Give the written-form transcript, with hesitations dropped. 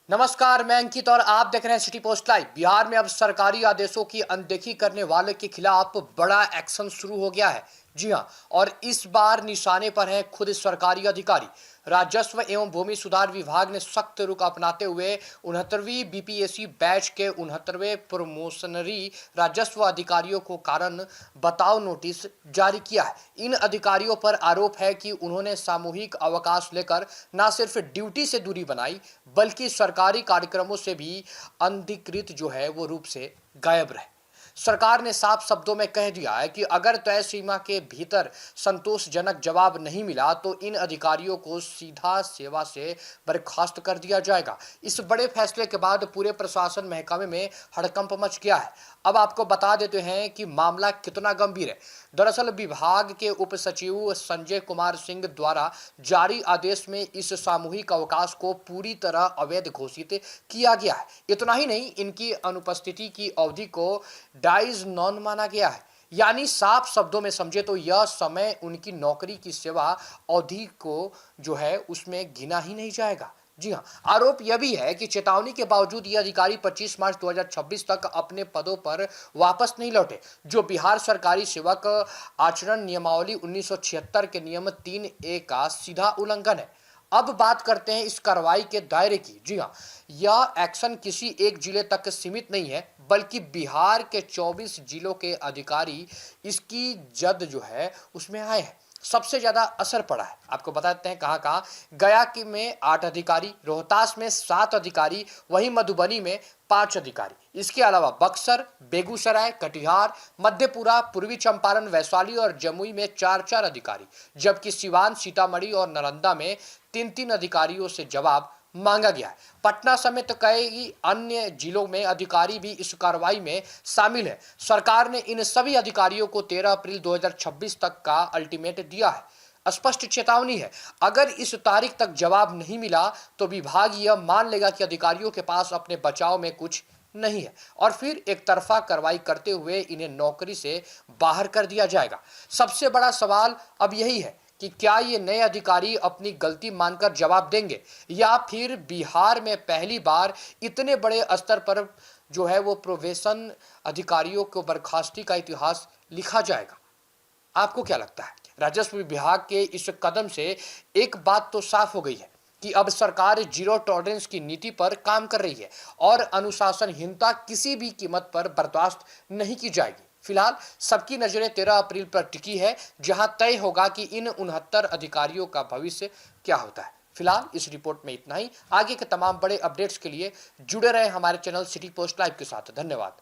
नमस्कार, मैं अंकित और आप देख रहे हैं सिटी पोस्ट लाइव। बिहार में अब सरकारी आदेशों की अनदेखी करने वाले के खिलाफ बड़ा एक्शन शुरू हो गया है। जी हां, और इस बार निशाने पर हैं खुद सरकारी अधिकारी। राजस्व एवं भूमि सुधार विभाग ने सख्त रुख अपनाते हुए 69वीं बीपीएससी बैच के 69वें प्रमोशनरी राजस्व अधिकारियों को कारण बताओ नोटिस जारी किया है। इन अधिकारियों पर आरोप है कि उन्होंने सामूहिक अवकाश लेकर न सिर्फ ड्यूटी से दूरी बनाई, बल्कि सरकारी कार्यक्रमों से भी अनधिकृत जो है वो रूप से गायब रहे। सरकार ने साफ शब्दों में कह दिया है कि अगर तय सीमा के भीतर संतोषजनक जवाब नहीं मिला तो इन अधिकारियों को सीधा सेवा से बर्खास्त कर दिया जाएगा। इस बड़े फैसले के बाद पूरे प्रशासन महकमे में हड़कंप मच गया है। अब आपको बता देते हैं कि मामला कितना गंभीर है। दरअसल विभाग के उप सचिव संजय कुमार सिंह द्वारा जारी आदेश में इस सामूहिक अवकाश को पूरी तरह अवैध घोषित किया गया है। इतना ही नहीं, इनकी अनुपस्थिति की अवधि को डाइज नॉन माना गया है। यानी साफ शब्दों में समझे तो यह समय उनकी नौकरी की सेवा अवधि को जो है उसमें गिना ही नहीं जाएगा। जी हां, आरोप यह भी है कि चेतावनी के बावजूद ये अधिकारी 25 मार्च 2026 तक अपने पदों पर वापस नहीं लौटे, जो बिहार सरकारी सेवक आचरण नियमावली 1976 के नियम 3A का सीधा उल्लंघन है। अब बात करते हैं इस कार्रवाई के दायरे की। जी हाँ, यह एक्शन किसी एक जिले तक सीमित नहीं है, बल्कि बिहार के 24 जिलों के अधिकारी इसकी जद जो है उसमें आए हैं। सबसे ज्यादा असर पड़ा है, आपको बताते हैं कहाँ कहाँ। गया की में 8 अधिकारी, रोहतास में 7 अधिकारी, वहीं मधुबनी में 5 अधिकारी। इसके अलावा बक्सर, बेगूसराय, कटिहार, मधेपुरा, पूर्वी चंपारण, वैशाली और जमुई में 4-4 अधिकारी, जबकि सिवान, सीतामढ़ी और नालंदा में 3-3 अधिकारियों से जवाब मांगा गया है। पटना समेत कई अन्य जिलों में अधिकारी भी इस कार्रवाई में शामिल है। सरकार ने इन सभी अधिकारियों को 13 अप्रैल 2026 तक का अल्टीमेट दिया है। स्पष्ट चेतावनी है, अगर इस तारीख तक जवाब नहीं मिला तो विभाग यह मान लेगा कि अधिकारियों के पास अपने बचाव में कुछ नहीं है और फिर एक तरफा कार्रवाई करते हुए इन्हें नौकरी से बाहर कर दिया जाएगा। सबसे बड़ा सवाल अब यही है कि क्या ये नए अधिकारी अपनी गलती मानकर जवाब देंगे, या फिर बिहार में पहली बार इतने बड़े स्तर पर जो है वो प्रोबेशन अधिकारियों को बर्खास्ती का इतिहास लिखा जाएगा। आपको क्या लगता है? राजस्व विभाग के इस कदम से एक बात तो साफ हो गई है कि अब सरकार जीरो टॉलरेंस की नीति पर काम कर रही है और अनुशासनहीनता किसी भी कीमत पर बर्दाश्त नहीं की जाएगी। फिलहाल सबकी नजरें 13 अप्रैल पर टिकी है, जहां तय होगा कि इन 69 अधिकारियों का भविष्य क्या होता है। फिलहाल इस रिपोर्ट में इतना ही। आगे के तमाम बड़े अपडेट्स के लिए जुड़े रहे हमारे चैनल सिटी पोस्ट लाइव के साथ। धन्यवाद।